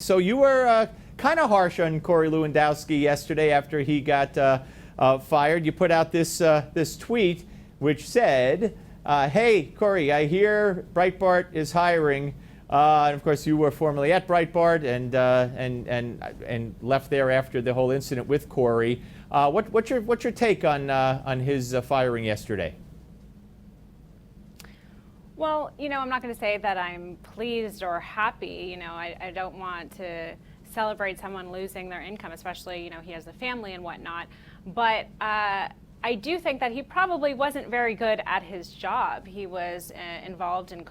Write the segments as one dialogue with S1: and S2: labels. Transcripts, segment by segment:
S1: So you were kind of harsh on Corey Lewandowski yesterday after he got fired. You put out this tweet which said, "Hey Corey, I hear Breitbart is hiring." And of course, you were formerly at Breitbart and left there after the whole incident with Corey. What's your take on his firing yesterday?
S2: Well, I'm not going to say that I'm pleased or happy. I don't want to celebrate someone losing their income, especially, he has a family and whatnot. But I do think that he probably wasn't very good at his job. He was involved in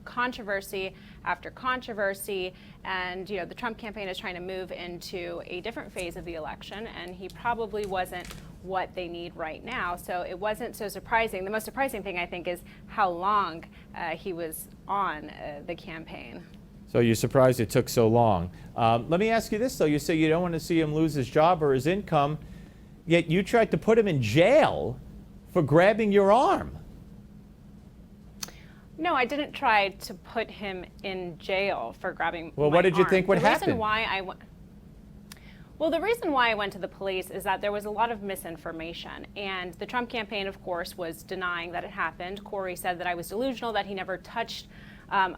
S2: controversy after controversy, and the Trump campaign is trying to move into a different phase of the election, and he probably wasn't what they need right now. So it wasn't so surprising. The most surprising thing, I think, is how long he was on the campaign.
S1: So you're surprised it took so long. Let me ask you this, though. You say you don't want to see him lose his job or his income, yet you tried to put him in jail for grabbing your arm.
S2: No, I didn't try to put him in jail for grabbing my arm.
S1: Well, what did you think would happen?
S2: The reason why I went to the police is that there was a lot of misinformation, and the Trump campaign, of course, was denying that it happened. Corey said that I was delusional, that he never touched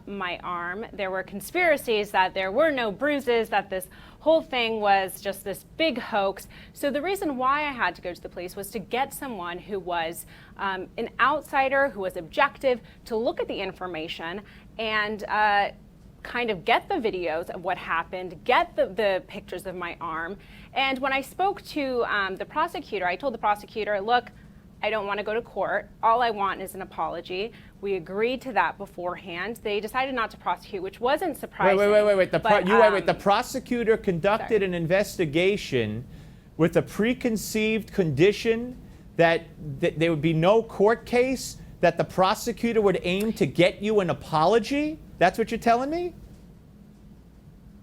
S2: my arm. There were conspiracies that there were no bruises, that this whole thing was just this big hoax. So the reason why I had to go to the police was to get someone who was an outsider, who was objective, to look at the information and kind of get the videos of what happened, get the pictures of my arm. And when I spoke to the prosecutor, I told the prosecutor, look, I don't want to go to court. All I want is an apology. We agreed to that beforehand. They decided not to prosecute, which wasn't surprising.
S1: Wait. The prosecutor conducted an investigation with a preconceived condition that there would be no court case, that the prosecutor would aim to get you an apology? That's what you're telling me?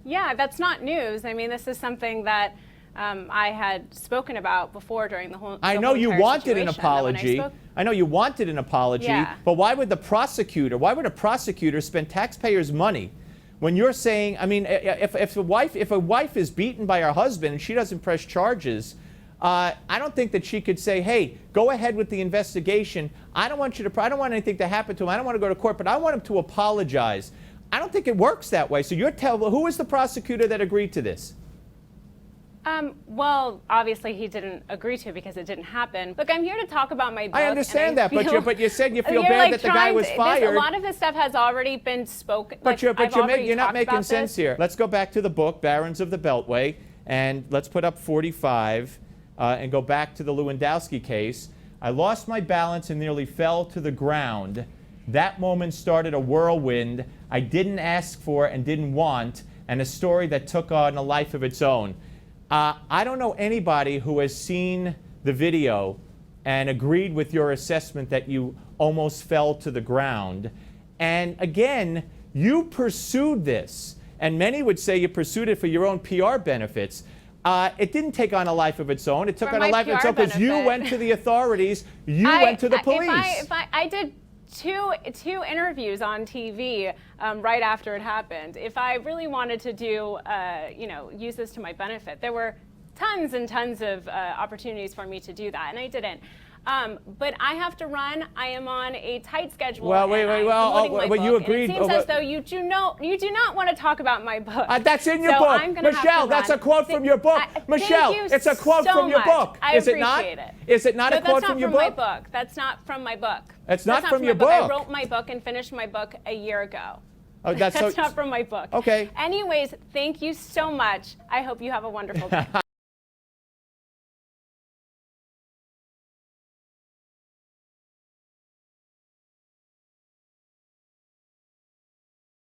S2: Yeah, that's not news. I mean, this is something that I had spoken about before during the whole
S1: I know you wanted an apology. I know you wanted an apology,
S2: yeah.
S1: But why would a prosecutor spend taxpayers' money when you're saying, I mean, if a wife is beaten by her husband and she doesn't press charges, I don't think that she could say, hey, go ahead with the investigation. I don't want anything to happen to him. I don't want to go to court, but I want him to apologize. I don't think it works that way. So who was the prosecutor that agreed to this?
S2: Well, obviously he didn't agree to it because it didn't happen. Look, I'm here to talk about my book.
S1: I understand that, but you said you feel bad that the guy was fired.
S2: A lot of this stuff has already been spoken.
S1: But you're not making sense here. Let's go back to the book, Barons of the Beltway, and let's put up 45 and go back to the Lewandowski case. I lost my balance and nearly fell to the ground. That moment started a whirlwind I didn't ask for and didn't want, and a story that took on a life of its own. I don't know anybody who has seen the video and agreed with your assessment that you almost fell to the ground. And again, you pursued this. And many would say you pursued it for your own PR benefits. It didn't take on a life of its own. It took on a life of its own because you went to the authorities. You went to the police.
S2: I did two interviews on TV right after it happened. If I really wanted to do, use this to my benefit, there were tons and tons of opportunities for me to do that, and I didn't. But I have to run. I am on a tight schedule.
S1: Well, you agreed.
S2: And it seems as though you do not want to talk about my book.
S1: That's in your book, Michelle. That's a quote from your book, Michelle. It's a quote from your book.
S2: I appreciate it.
S1: Is it not a quote from your book?
S2: That's not from my book.
S1: It's not from your book.
S2: I wrote my book and finished my book a year ago.
S1: Oh,
S2: that's not from my book.
S1: Okay.
S2: Anyways, thank you so much. I hope you have a wonderful day.